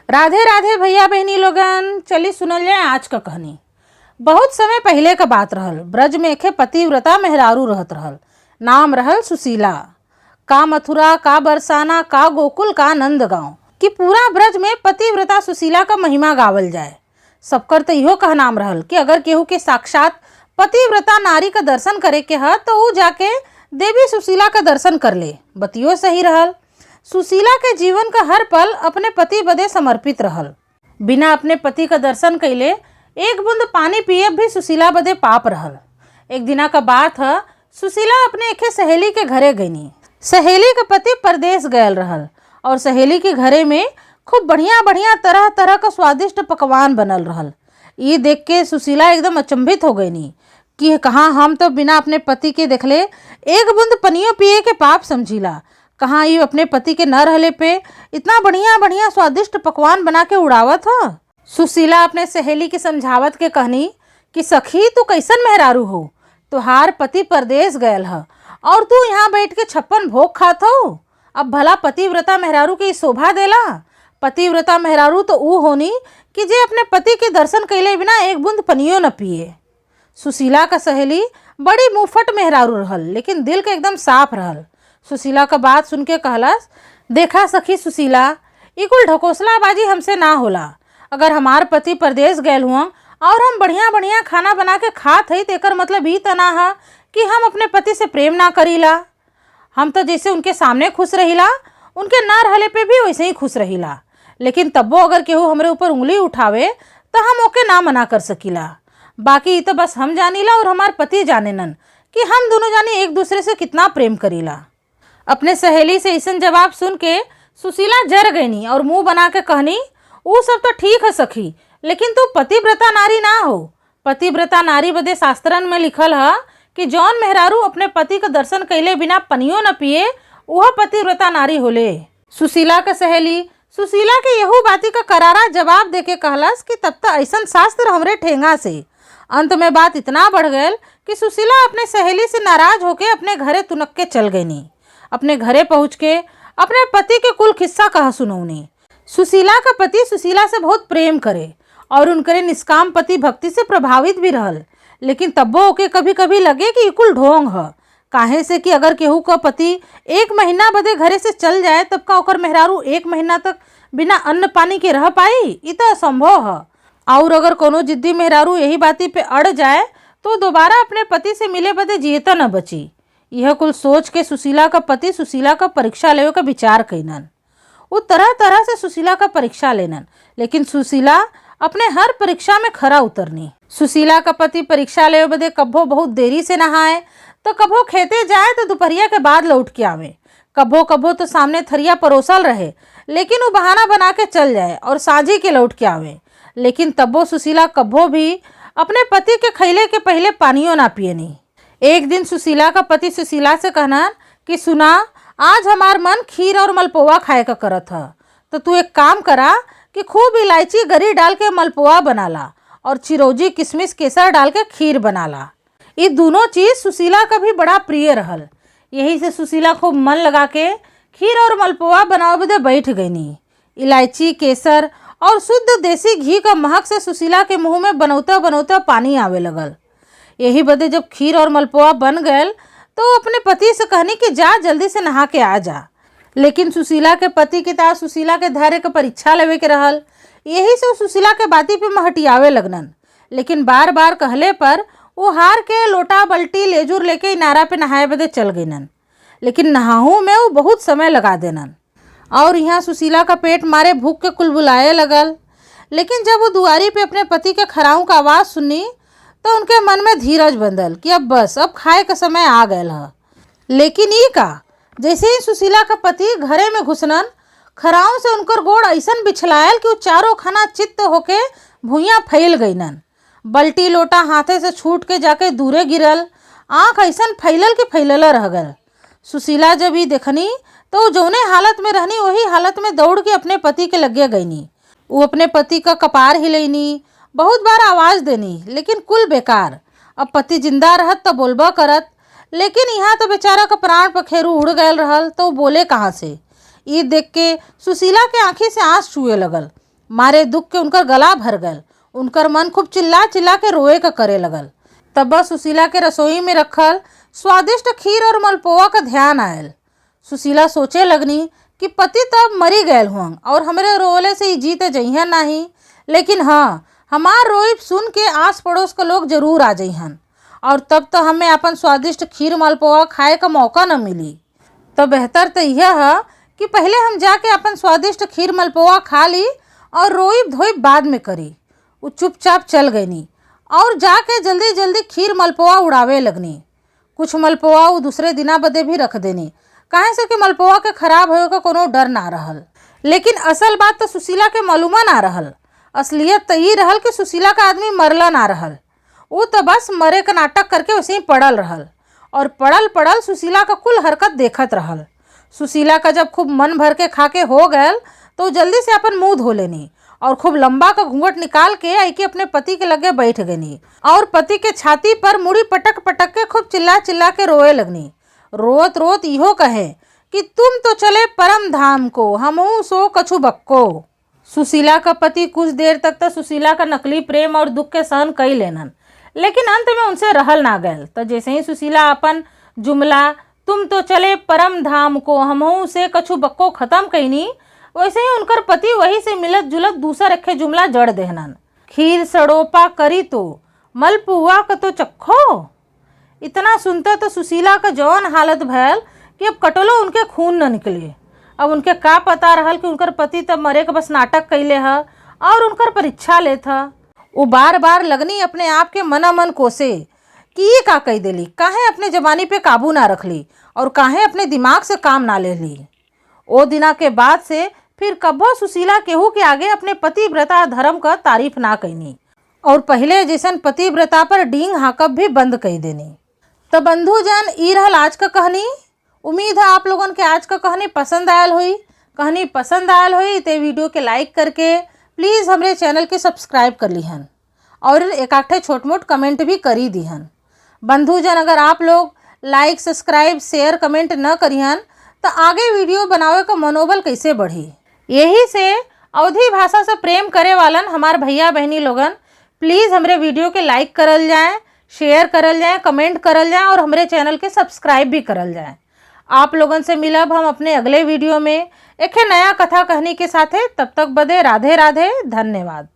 राधे राधे भैया बहनी लोगन, चली सुनल जाए आज का कहानी। बहुत समय पहले का बात रहल। ब्रज में एके पतिव्रता मेहरारू रहत रहल। नाम रहल सुशीला। का मथुरा, का बरसाना, का गोकुल, का नंद गांव कि पूरा ब्रज में पतिव्रता सुशीला का महिमा गावल जाए। सबकर तो इहो कह नाम रहल कि अगर केहू के साक्षात पतिव्रता नारी का दर्शन करे के है तो वो जाके देवी सुशीला का दर्शन कर ले। बतियो सही रहल। सुशीला के जीवन का हर पल अपने पति बदे समर्पित रहल। बिना अपने पति का दर्शन कैले एक बूंद पानी पिए भी सुशीला बदे पाप रहल। एक दिना का बात है, सुशीला अपने एके सहेली के घरे गईनी। सहेली का पति परदेश गयल रहल और सहेली के घरे में खूब बढ़िया बढ़िया तरह तरह का स्वादिष्ट पकवान बनल रहल। ये देख के सुशीला एकदम अचंभित हो गईनी कि कहाँ हम तो बिना अपने पति के देखले एक बूंद पनियो पिए के पाप समझीला, कहाँ ये अपने पति के न रहले पे इतना बढ़िया बढ़िया स्वादिष्ट पकवान बना के उड़ावत ह। सुशीला अपने सहेली के समझावत के कहनी कि सखी तू कैसन मेहरारू हो, तुहार पति परदेश गयल ह और तू यहाँ बैठ के 56 भोग खात हो। अब भला पतिव्रता मेहरारू के शोभा देला। पतिव्रता मेहरारू तो ऊ होनी कि जे अपने पति के दर्शन कैले बिना एक बूंद पनियो न पिए। सुशीला का सहेली बड़ी मुंहफट मेहरारू रहल, लेकिन दिल के एकदम साफ रहल। सुशीला का बात सुन के कहलस, देखा सखी सुशीला, ई कुल ढकोसलाबाजी हमसे ना होला। अगर हमार पति परदेश गयल हुआ और हम बढ़िया बढ़िया खाना बना के खात हई तेकर मतलब ई तना है कि हम अपने पति से प्रेम ना करीला। हम तो जैसे उनके सामने खुश रहिला, उनके ना रहले पे भी वैसे ही खुश रहिला। लेकिन तब्बो अगर केहू हमरे ऊपर उंगली उठावे तो हम ओके ना मना कर सकीला। बाकी तो बस हम जानीला और हमार पति जानेनन कि हम दोनों जानी एक दूसरे से कितना प्रेम करीला। अपने सहेली से ऐसा जवाब सुन के सुशीला जर गईनी और मुंह बना के कहनी, वो सब तो ठीक है सखी, लेकिन तू पतिव्रता नारी ना हो। पतिव्रता नारी बदे शास्त्रन में लिखल है कि जौन मेहरारू अपने पति का दर्शन कैले बिना पनियो न पिए वह पतिव्रता नारी होले। सुशीला का सहेली सुशीला के यहू बाती का करारा जवाब देके कहलस कि तब तक ऐसा शास्त्र हमरे ठेंगा से। अंत में बात इतना बढ़ गयल कि सुशीला अपने सहेली से नाराज होके अपने घरे तुनक के चल गईनी। अपने घरे पहुँच के अपने पति के कुल किस्सा कहा सुनौनी। सुशीला का पति सुशीला से बहुत प्रेम करे और उनके निष्काम पति भक्ति से प्रभावित भी रहल, लेकिन तब्बो ओके कभी कभी लगे कि कुल ढोंग है। काहे से कि अगर केहू का पति एक महीना बदे घरे से चल जाए तब का ओकर मेहरारू एक महीना तक बिना अन्न पानी के रह पाई, ये तो असंभव है। और अगर कोनो जिद्दी मेहरारू यही बाती पे अड़ जाए तो दोबारा अपने पति से मिले बदे जियता न बची। यह कुल सोच के सुशीला का पति सुशीला का परीक्षा लेवे का विचार कैनन। वो तरह तरह से सुशीला का परीक्षा लेनन, लेकिन सुशीला अपने हर परीक्षा में खरा उतरनी। सुशीला का पति परीक्षा लेवे बदे कब्बो बहुत देरी से नहाए तो कब्बो खेते जाए तो दोपहरिया के बाद लौट के आवे। कब्बो कब्बो तो सामने थरिया परोसल रहे, लेकिन वो बहाना बना के चल जाए और साझी के लौट के आवे। लेकिन तब्बो सुशीला कब्बो भी अपने पति के खैले के पहले पानियो ना पियनी। एक दिन सुशीला का पति सुशीला से कहना कि सुना, आज हमार मन खीर और मलपुआ खाए का करत है, तो तू एक काम करा कि खूब इलायची गरी डाल के मलपुआ बनाला और चिरौंजी किशमिश केसर डाल के खीर बनाला। ये दोनों चीज़ सुशीला का भी बड़ा प्रिय रहल। यही से सुशीला खूब मन लगा के खीर और मलपुआ बनावे बदे बैठ गईनी। इलायची केसर और शुद्ध देसी घी का महक से सुशीला के मुंह में बनौता बनौता पानी आवे लगल। यही बदे जब खीर और मलपुआ बन गए तो अपने पति से कहनी कि जा जल्दी से नहा के आ जा। लेकिन सुशीला के पति के तार सुशीला के धैर्य के परीक्षा लेवे के रहल। यही से सुशीला के बाती पे महटियावे लगनन, लेकिन बार बार कहले पर वो हार के लोटा बल्टी लेजूर लेके इनारा पे नहाए बदे चल गईनन। लेकिन नहाहू में वो बहुत समय लगा देनन और यहाँ सुशीला का पेट मारे भूख के कुलबुलाए लगल। लेकिन जब वो दुआरी पे अपने पति के खराऊ का आवाज़ सुनी तो उनके मन में धीरज बंधल कि अब बस अब खाए का समय आ गया है। लेकिन ये का जैसे ही सुशीला का पति घरे में घुसनन, खराऊ से उनकर गोड़ ऐसन बिछलायल कि वो चारों खाना चित्त होके भुइयाँ फैल गईनन। बल्टी लोटा हाथे से छूट के जाके दूरे गिरल, आँख ऐसन फैलल कि फैलल रह गल। सुशीला जब ये देखनी तो वो जौने हालत में रहनी वही हालत में दौड़ के अपने पति के लगे गईनी। वो अपने पति का कपार हिलैनी, बहुत बार आवाज़ देनी, लेकिन कुल बेकार। अब पति जिंदा रहत तो बोलबा करत, लेकिन यहाँ तो बेचारा का प्राण पखेरु उड़ गयल रहल तो बोले कहाँ से। ये देख के सुशीला के आँखी से आंस छुए लगल। मारे दुख के उनकर गला भर गल। उनकर मन खूब चिल्ला चिल्ला के रोए का करे लगल। तब बस सुशीला के रसोई में रखल स्वादिष्ट खीर और मलपुआ का ध्यान आयल। सुशीला सोचे लगनी कि पति तब मरी गयल हुआ और हमरे रोले से ही जीते जइहन नहीं, लेकिन हाँ, हमार रोई सुन के आस पड़ोस के लोग जरूर आ जइहन और तब तो हमें अपन स्वादिष्ट खीर मलपुआ खाए का मौका न मिली। तो बेहतर तो यह है कि पहले हम जाके अपन स्वादिष्ट खीर मलपुआ खा ली और रोई धोई बाद में करी। वो चुपचाप चल गईनी और जाके जल्दी जल्दी खीर मलपुआ उड़ावे लगनी। कुछ मलपुआ वो दूसरे दिना बदे भी रख देनी, काहे से कि मलपुआ के खराब होए का कोनो डर ना रहल। लेकिन असल बात तो सुशीला के मालूमा ना रहल। असलियत तो ये रहल कि सुशीला का आदमी मरला ना रहल। वो तो बस मरे का नाटक करके वैसे ही पड़ल रहल और पड़ल पड़ल सुशीला का कुल हरकत देखत रहल। सुशीला का जब खूब मन भर के खा के हो गयल तो जल्दी से अपन मुंह धो लेनी और खूब लंबा का घूंघट निकाल के आई के अपने पति के लगे बैठ गनी और पति के छाती पर मुड़ी पटक पटक के खूब चिल्ला चिल्ला के रोए लगनी। रोत रोत इहो कहे कि तुम तो चले परम धाम को, हमहू सो कछु बक्को। सुशीला का पति कुछ देर तक तो सुशीला का नकली प्रेम और दुख के सहन कई लेनन, लेकिन अंत में उनसे रहल ना गयल। तो जैसे ही सुशीला अपन जुमला तुम तो चले परम धाम को, हमहू से कछु बक्को खत्म कईनी, वैसे ही उनकर पति वही से मिलत जुलत दूसर रखे जुमला जड़ देहनन। खीर सड़ोपा करी तो मलपुआ का तो चक्खो। इतना सुनते तो सुशीला का जौन हालत भयल कि अब कटलो उनके खून न निकले। अब उनके का पता रहल कि उनकर पति तब मरे का बस नाटक कैले है और उनकर परीक्षा लेत है। वो बार बार लगनी अपने आप के मना मन कोसे कि ये का कह देली, काहे अपने जवानी पे काबू ना रख ली और काहे अपने दिमाग से काम ना ले ली। ओ दिना के बाद से फिर कब्बो सुशीला केहू के आगे अपने पतिव्रता धर्म का तारीफ ना कैनी और पहले जैसन पतिव्रता पर डींग हाकब भी बंद कई देनी। तो बंधुजन, ई रहल आज का कहानी। उम्मीद है आप लोगन के आज का कहानी पसंद आयल हुई। कहानी पसंद आयल हुई तो वीडियो के लाइक करके प्लीज़ हमारे चैनल के सब्सक्राइब कर लीहन और एक आठे छोट मोट कमेंट भी करी दीहन। बंधुजन, अगर आप लोग लाइक सब्सक्राइब शेयर कमेंट न करिहन तो आगे वीडियो बनावे का मनोबल कैसे बढ़ी। यही से अवधी भाषा से प्रेम करे वालन हमार भैया बहनी लोगन प्लीज़ हमरे वीडियो के लाइक करल जाए, शेयर करल जाए, कमेंट करल जाए और हमारे चैनल के सब्सक्राइब भी करल जाए। आप लोगन से मिलब हम अपने अगले वीडियो में एक नया कथा कहनी के साथे। तब तक बदे राधे राधे, धन्यवाद।